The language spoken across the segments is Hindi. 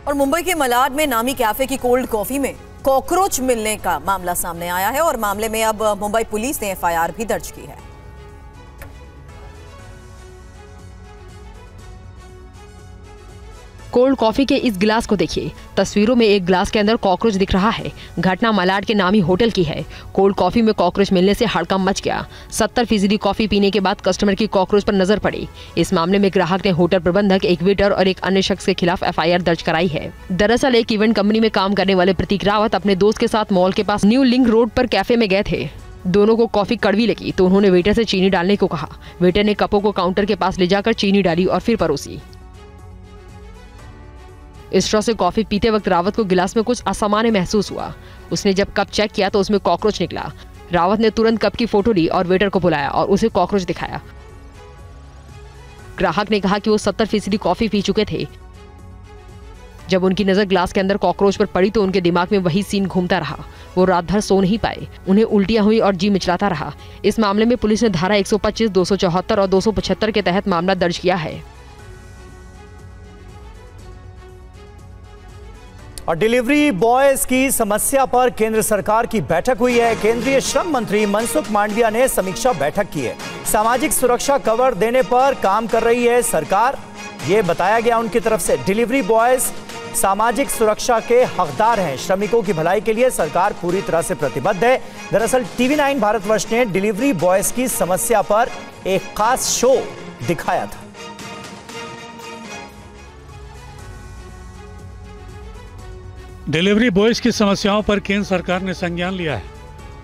और मुंबई के मलाड में नामी कैफे की कोल्ड कॉफी में कॉकरोच मिलने का मामला सामने आया है और मामले में अब मुंबई पुलिस ने एफआईआर भी दर्ज की है। कोल्ड कॉफी के इस गिलास को देखिए। तस्वीरों में एक गिलास के अंदर कॉकरोच दिख रहा है। घटना मलाड के नामी होटल की है। कोल्ड कॉफी में कॉकरोच मिलने से हड़कंप मच गया। 70% कॉफी पीने के बाद कस्टमर की कॉकरोच पर नजर पड़ी। इस मामले में ग्राहक ने होटल प्रबंधक, एक वेटर और एक अन्य शख्स के खिलाफ एफआईआर दर्ज कराई है। दरअसल एक इवेंट कंपनी में काम करने वाले प्रतीक रावत अपने दोस्त के साथ मॉल के पास न्यू लिंक रोड पर कैफे में गए थे। दोनों को कॉफी कड़वी लगी तो उन्होंने वेटर से चीनी डालने को कहा। वेटर ने कपों को काउंटर के पास ले जाकर चीनी डाली और फिर परोसी। स्ट्रॉ से कॉफी पीते वक्त रावत को गिलास में कुछ असामान्य महसूस हुआ। उसने जब कप चेक किया तो उसमें कॉकरोच निकला। रावत ने तुरंत कप की फोटो ली और वेटर को बुलाया और उसे कॉकरोच दिखाया। ग्राहक ने कहा कि वो 70% कॉफी पी चुके थे। जब उनकी नजर गिलास के अंदर कॉकरोच पर पड़ी तो उनके दिमाग में वही सीन घूमता रहा। वो रात भर सो नहीं पाए। उन्हें उल्टियां हुई और जी मिचलाता रहा। इस मामले में पुलिस ने धारा 125, 274 और 275 के तहत मामला दर्ज किया है। और डिलीवरी बॉयज की समस्या पर केंद्र सरकार की बैठक हुई है। केंद्रीय श्रम मंत्री मनसुख मांडविया ने समीक्षा बैठक की है। सामाजिक सुरक्षा कवर देने पर काम कर रही है सरकार, ये बताया गया उनकी तरफ से। डिलीवरी बॉयज सामाजिक सुरक्षा के हकदार हैं। श्रमिकों की भलाई के लिए सरकार पूरी तरह से प्रतिबद्ध है। दरअसल TV9 भारतवर्ष ने डिलीवरी बॉयज की समस्या पर एक खास शो दिखाया था। डिलीवरी बॉयज की समस्याओं पर केंद्र सरकार ने संज्ञान लिया है।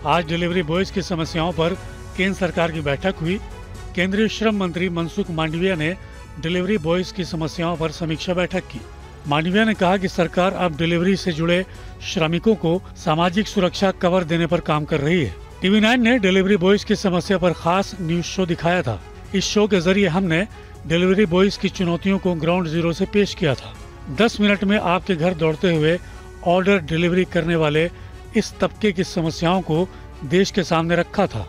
आज डिलीवरी बॉयज की समस्याओं पर केंद्र सरकार की बैठक हुई। केंद्रीय श्रम मंत्री मनसुख मांडविया ने डिलीवरी बॉयज की समस्याओं पर समीक्षा बैठक की। मांडविया ने कहा कि सरकार अब डिलीवरी से जुड़े श्रमिकों को सामाजिक सुरक्षा कवर देने पर काम कर रही है। TV9 ने डिलीवरी बॉयज की समस्या पर खास न्यूज शो दिखाया था। इस शो के जरिए हमने डिलीवरी बॉयज की चुनौतियों को ग्राउंड जीरो से पेश किया था। 10 मिनट में आपके घर दौड़ते हुए ऑर्डर डिलीवरी करने वाले इस तबके की समस्याओं को देश के सामने रखा था।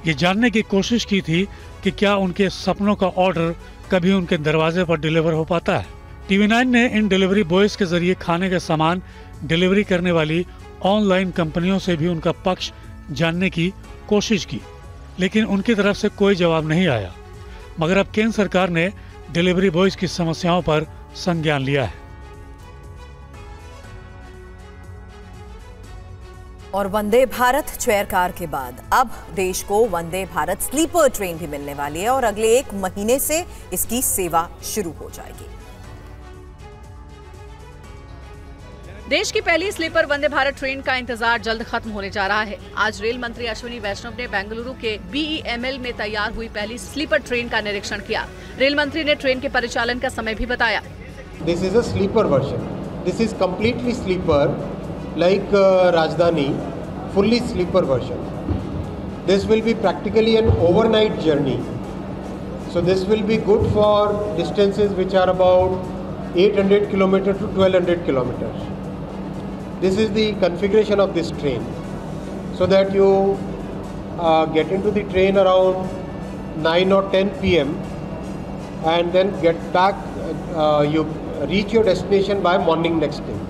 ये जानने की कोशिश की थी कि क्या उनके सपनों का ऑर्डर कभी उनके दरवाजे पर डिलीवर हो पाता है। TV9 ने इन डिलीवरी बॉयज के जरिए खाने का सामान डिलीवरी करने वाली ऑनलाइन कंपनियों से भी उनका पक्ष जानने की कोशिश की, लेकिन उनकी तरफ से कोई जवाब नहीं आया। मगर अब केंद्र सरकार ने डिलीवरी बॉयज की समस्याओं पर संज्ञान लिया है। और वंदे भारत चेयर कार के बाद अब देश को वंदे भारत स्लीपर ट्रेन भी मिलने वाली है और अगले 1 महीने से इसकी सेवा शुरू हो जाएगी। देश की पहली स्लीपर वंदे भारत ट्रेन का इंतजार जल्द खत्म होने जा रहा है। आज रेल मंत्री अश्विनी वैष्णव ने बेंगलुरु के BEML में तैयार हुई पहली स्लीपर ट्रेन का निरीक्षण किया। रेल मंत्री ने ट्रेन के परिचालन का समय भी बताया। This is a sleeper version. This is completely sleeper like Rajdhani, fully sleeper version. This will be practically an overnight journey. So this will be good for distances which are about 800 km to 1200 km. This is the configuration of this train. So that you get into the train around 9 or 10 p.m. and then get back, you reach your destination by morning next day.